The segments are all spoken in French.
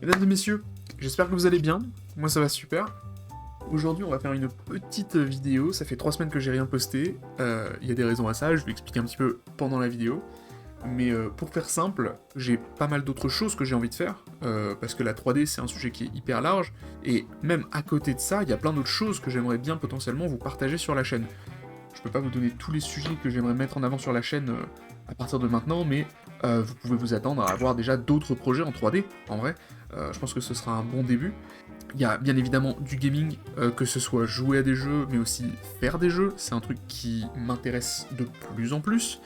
Mesdames et messieurs, j'espère que vous allez bien, moi ça va super. Aujourd'hui on va faire une petite vidéo, ça fait 3 semaines que j'ai rien posté, il y a des raisons à ça, je vais expliquer un petit peu pendant la vidéo. Mais pour faire simple, j'ai pas mal d'autres choses que j'ai envie de faire, parce que la 3D c'est un sujet qui est hyper large, et même à côté de ça, il y a plein d'autres choses que j'aimerais bien potentiellement vous partager sur la chaîne. Je peux pas vous donner tous les sujets que j'aimerais mettre en avant sur la chaîne à partir de maintenant, mais vous pouvez vous attendre à avoir déjà d'autres projets en 3D, en vrai. Je pense que ce sera un bon début. Il y a bien évidemment du gaming, que ce soit jouer à des jeux, mais aussi faire des jeux, c'est un truc qui m'intéresse de plus en plus.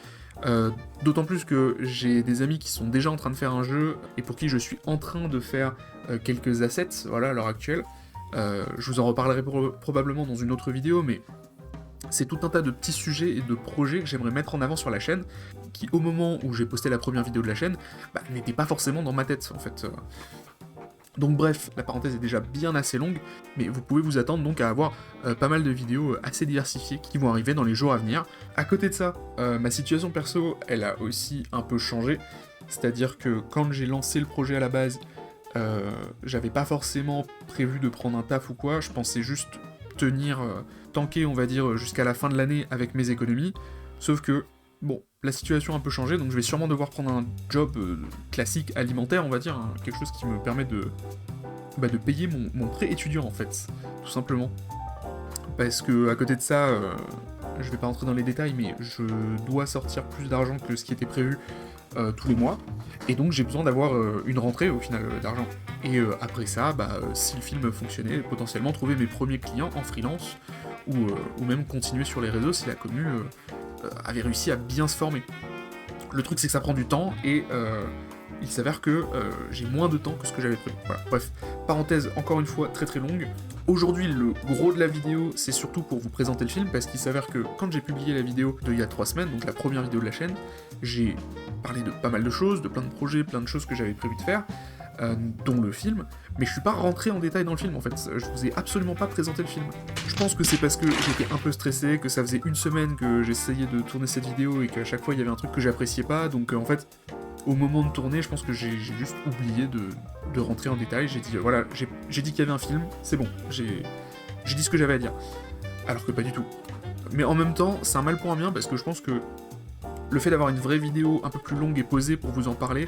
D'autant plus que j'ai des amis qui sont déjà en train de faire un jeu, et pour qui je suis en train de faire quelques assets, voilà, à l'heure actuelle. Je vous en reparlerai probablement dans une autre vidéo, mais c'est tout un tas de petits sujets et de projets que j'aimerais mettre en avant sur la chaîne, qui au moment où j'ai posté la première vidéo de la chaîne, n'étaient pas forcément dans ma tête en fait. Donc bref, la parenthèse est déjà bien assez longue, mais vous pouvez vous attendre donc à avoir pas mal de vidéos assez diversifiées qui vont arriver dans les jours à venir. À côté de ça, ma situation perso, elle a aussi un peu changé, c'est-à-dire que quand j'ai lancé le projet à la base, j'avais pas forcément prévu de prendre un taf ou quoi, je pensais juste tenir, tanker on va dire jusqu'à la fin de l'année avec mes économies, sauf que, bon, la situation a un peu changé, donc je vais sûrement devoir prendre un job classique alimentaire, on va dire, hein, quelque chose qui me permet de payer mon prêt étudiant en fait, tout simplement. Parce que à côté de ça, je vais pas rentrer dans les détails, mais je dois sortir plus d'argent que ce qui était prévu tous les mois, et donc j'ai besoin d'avoir une rentrée au final d'argent. Et après ça, si le film fonctionnait, potentiellement trouver mes premiers clients en freelance, ou même continuer sur les réseaux si la commu avait réussi à bien se former. Le truc c'est que ça prend du temps, et il s'avère que j'ai moins de temps que ce que j'avais prévu. Voilà, bref, parenthèse encore une fois très très longue. Aujourd'hui, le gros de la vidéo, c'est surtout pour vous présenter le film, parce qu'il s'avère que quand j'ai publié la vidéo d'il y a 3 semaines, donc la première vidéo de la chaîne, j'ai parlé de pas mal de choses, de plein de projets, plein de choses que j'avais prévu de faire, dont le film, mais je suis pas rentré en détail dans le film en fait, je vous ai absolument pas présenté le film. Je pense que c'est parce que j'étais un peu stressé, que ça faisait une semaine que j'essayais de tourner cette vidéo et qu'à chaque fois il y avait un truc que j'appréciais pas, donc en fait, au moment de tourner, je pense que j'ai juste oublié de rentrer en détail, j'ai dit, voilà, j'ai dit qu'il y avait un film, c'est bon, j'ai dit ce que j'avais à dire. Alors que pas du tout. Mais en même temps, c'est un mal pour un bien, parce que je pense que le fait d'avoir une vraie vidéo un peu plus longue et posée pour vous en parler,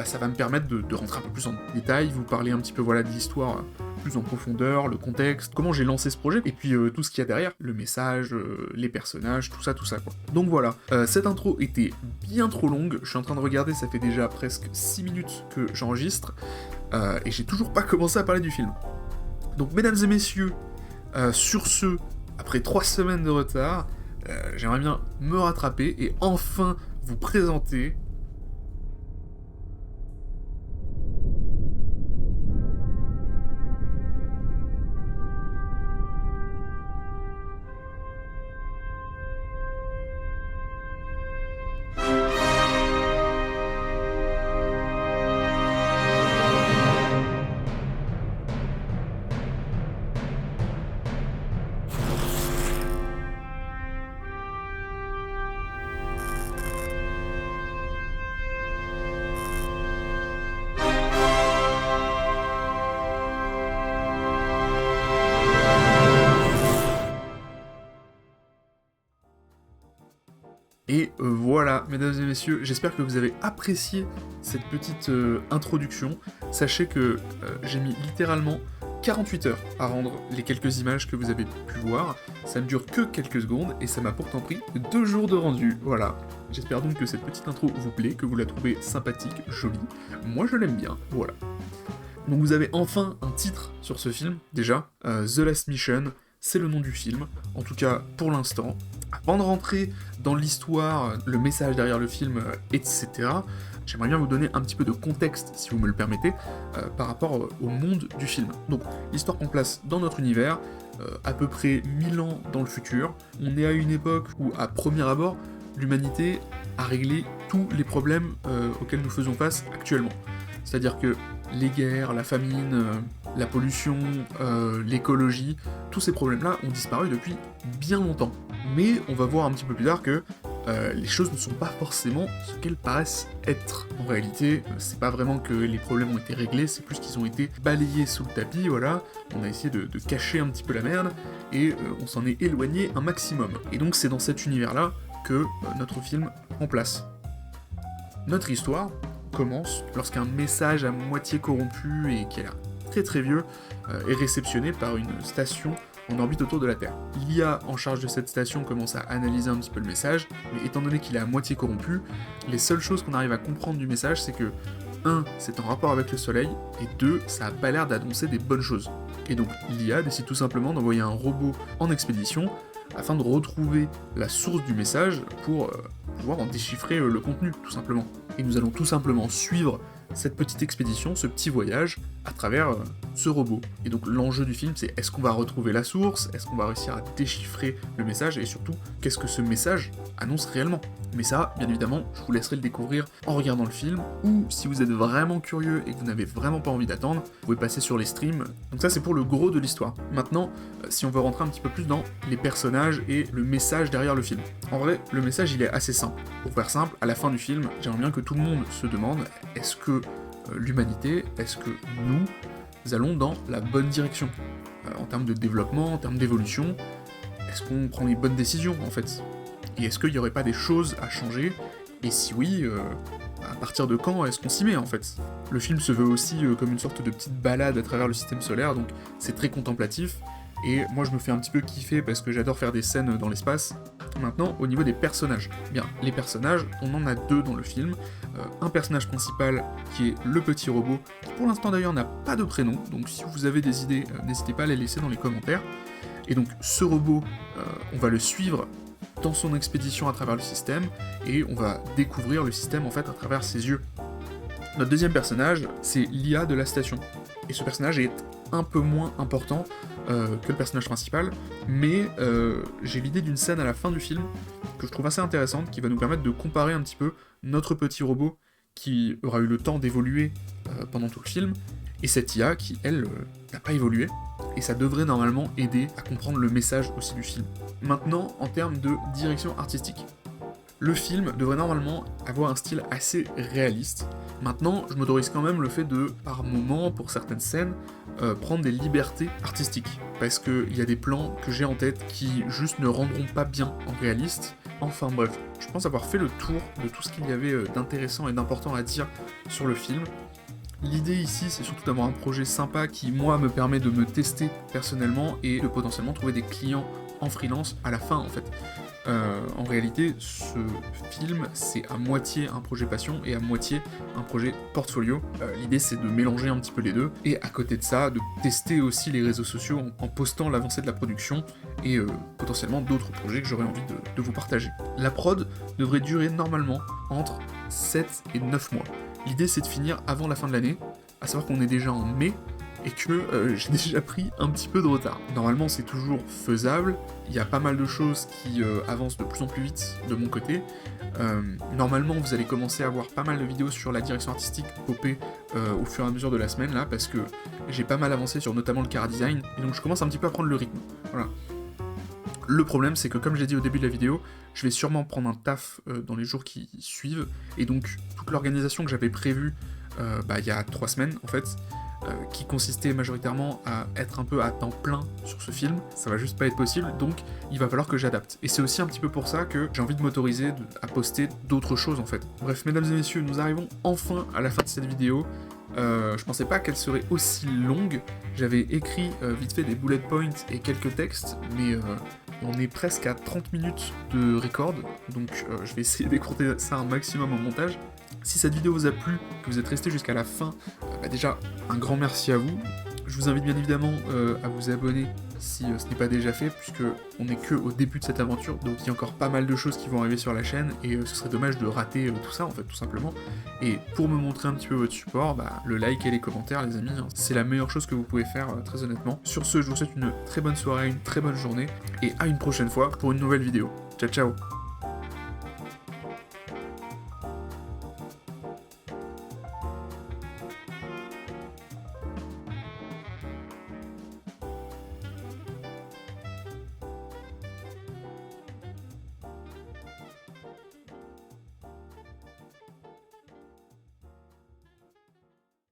ça va me permettre de rentrer un peu plus en détail, vous parler un petit peu voilà, de l'histoire plus en profondeur, le contexte, comment j'ai lancé ce projet, et puis tout ce qu'il y a derrière, le message, les personnages, tout ça quoi. Donc voilà, cette intro était bien trop longue, je suis en train de regarder, ça fait déjà presque 6 minutes que j'enregistre, et j'ai toujours pas commencé à parler du film. Donc mesdames et messieurs, sur ce, après 3 semaines de retard, j'aimerais bien me rattraper et enfin vous présenter Et voilà, mesdames et messieurs, j'espère que vous avez apprécié cette petite introduction. Sachez que j'ai mis littéralement 48 heures à rendre les quelques images que vous avez pu voir. Ça ne dure que quelques secondes, et ça m'a pourtant pris 2 jours de rendu, voilà. J'espère donc que cette petite intro vous plaît, que vous la trouvez sympathique, jolie. Moi je l'aime bien, voilà. Donc vous avez enfin un titre sur ce film, déjà, The Last Mission, c'est le nom du film, en tout cas pour l'instant. Avant de rentrer dans l'histoire, le message derrière le film, etc., j'aimerais bien vous donner un petit peu de contexte, si vous me le permettez, par rapport au monde du film. Donc, l'histoire prend place dans notre univers, à peu près 1000 ans dans le futur. On est à une époque où, à premier abord, l'humanité a réglé tous les problèmes auxquels nous faisons face actuellement. C'est-à-dire que les guerres, la famine, la pollution, l'écologie, tous ces problèmes-là ont disparu depuis bien longtemps. Mais on va voir un petit peu plus tard que les choses ne sont pas forcément ce qu'elles paraissent être. En réalité, c'est pas vraiment que les problèmes ont été réglés, c'est plus qu'ils ont été balayés sous le tapis, voilà. On a essayé de cacher un petit peu la merde, et on s'en est éloigné un maximum. Et donc c'est dans cet univers-là que notre film prend place. Notre histoire commence lorsqu'un message à moitié corrompu et qui a l'air très très vieux est réceptionné par une station en orbite autour de la Terre. L'IA en charge de cette station commence à analyser un petit peu le message, mais étant donné qu'il est à moitié corrompu, les seules choses qu'on arrive à comprendre du message, c'est que 1. C'est en rapport avec le Soleil, et 2. Ça a pas l'air d'annoncer des bonnes choses. Et donc l'IA décide tout simplement d'envoyer un robot en expédition afin de retrouver la source du message pour pouvoir en déchiffrer le contenu, tout simplement. Et nous allons tout simplement suivre cette petite expédition, ce petit voyage, à travers ce robot. Et donc l'enjeu du film, c'est est-ce qu'on va retrouver la source, est-ce qu'on va réussir à déchiffrer le message, et surtout, qu'est-ce que ce message annonce réellement. Mais ça, bien évidemment, je vous laisserai le découvrir en regardant le film, ou si vous êtes vraiment curieux et que vous n'avez vraiment pas envie d'attendre, vous pouvez passer sur les streams. Donc ça, c'est pour le gros de l'histoire. Maintenant, si on veut rentrer un petit peu plus dans les personnages et le message derrière le film. En vrai, le message, il est assez simple. Pour faire simple, à la fin du film, j'aimerais bien que tout le monde se demande, est-ce que l'humanité, est-ce que nous allons dans la bonne direction en termes de développement, en termes d'évolution, est-ce qu'on prend les bonnes décisions en fait? Et est-ce qu'il n'y aurait pas des choses à changer? Et si oui, à partir de quand est-ce qu'on s'y met en fait? Le film se veut aussi comme une sorte de petite balade à travers le système solaire, donc c'est très contemplatif, et moi je me fais un petit peu kiffer parce que j'adore faire des scènes dans l'espace. Maintenant, au niveau des personnages. Bien, les personnages, on en a deux dans le film. Un personnage principal qui est le petit robot, qui pour l'instant d'ailleurs n'a pas de prénom, donc si vous avez des idées, n'hésitez pas à les laisser dans les commentaires. Et donc ce robot, on va le suivre dans son expédition à travers le système, et on va découvrir le système en fait à travers ses yeux. Notre deuxième personnage, c'est l'IA de la station. Et ce personnage est un peu moins important que le personnage principal, mais j'ai l'idée d'une scène à la fin du film que je trouve assez intéressante, qui va nous permettre de comparer un petit peu notre petit robot qui aura eu le temps d'évoluer pendant tout le film, et cette IA qui, elle, n'a pas évolué, et ça devrait normalement aider à comprendre le message aussi du film. Maintenant, en termes de direction artistique. Le film devrait normalement avoir un style assez réaliste. Maintenant, je m'autorise quand même le fait de, par moment, pour certaines scènes, prendre des libertés artistiques. Parce qu'il y a des plans que j'ai en tête qui juste ne rendront pas bien en réaliste. Enfin bref, je pense avoir fait le tour de tout ce qu'il y avait d'intéressant et d'important à dire sur le film. L'idée ici, c'est surtout d'avoir un projet sympa qui, moi, me permet de me tester personnellement et de potentiellement trouver des clients en freelance à la fin, en fait. En réalité, ce film, c'est à moitié un projet passion et à moitié un projet portfolio. L'idée, c'est de mélanger un petit peu les deux, et à côté de ça, de tester aussi les réseaux sociaux en postant l'avancée de la production et potentiellement d'autres projets que j'aurais envie de vous partager. La prod devrait durer normalement entre 7 et 9 mois. L'idée, c'est de finir avant la fin de l'année, à savoir qu'on est déjà en mai, et que j'ai déjà pris un petit peu de retard. Normalement, c'est toujours faisable, il y a pas mal de choses qui avancent de plus en plus vite de mon côté. Normalement, vous allez commencer à voir pas mal de vidéos sur la direction artistique popper au fur et à mesure de la semaine, là, parce que j'ai pas mal avancé sur notamment le chara design, et donc je commence un petit peu à prendre le rythme. Voilà. Le problème, c'est que comme je l'ai dit au début de la vidéo, je vais sûrement prendre un taf dans les jours qui suivent, et donc toute l'organisation que j'avais prévue il y a 3 semaines, en fait, qui consistait majoritairement à être un peu à temps plein sur ce film, ça va juste pas être possible, donc il va falloir que j'adapte. Et c'est aussi un petit peu pour ça que j'ai envie de m'autoriser à poster d'autres choses en fait. Bref, mesdames et messieurs, nous arrivons enfin à la fin de cette vidéo. Je pensais pas qu'elle serait aussi longue, j'avais écrit vite fait des bullet points et quelques textes, mais on est presque à 30 minutes de record, donc je vais essayer d'écourter ça un maximum en montage. Si cette vidéo vous a plu, que vous êtes resté jusqu'à la fin, déjà un grand merci à vous. Je vous invite bien évidemment à vous abonner si ce n'est pas déjà fait, puisque on n'est que au début de cette aventure, donc il y a encore pas mal de choses qui vont arriver sur la chaîne, et ce serait dommage de rater tout ça en fait, tout simplement. Et pour me montrer un petit peu votre support, le like et les commentaires les amis, c'est la meilleure chose que vous pouvez faire très honnêtement. Sur ce, je vous souhaite une très bonne soirée, une très bonne journée, et à une prochaine fois pour une nouvelle vidéo. Ciao ciao.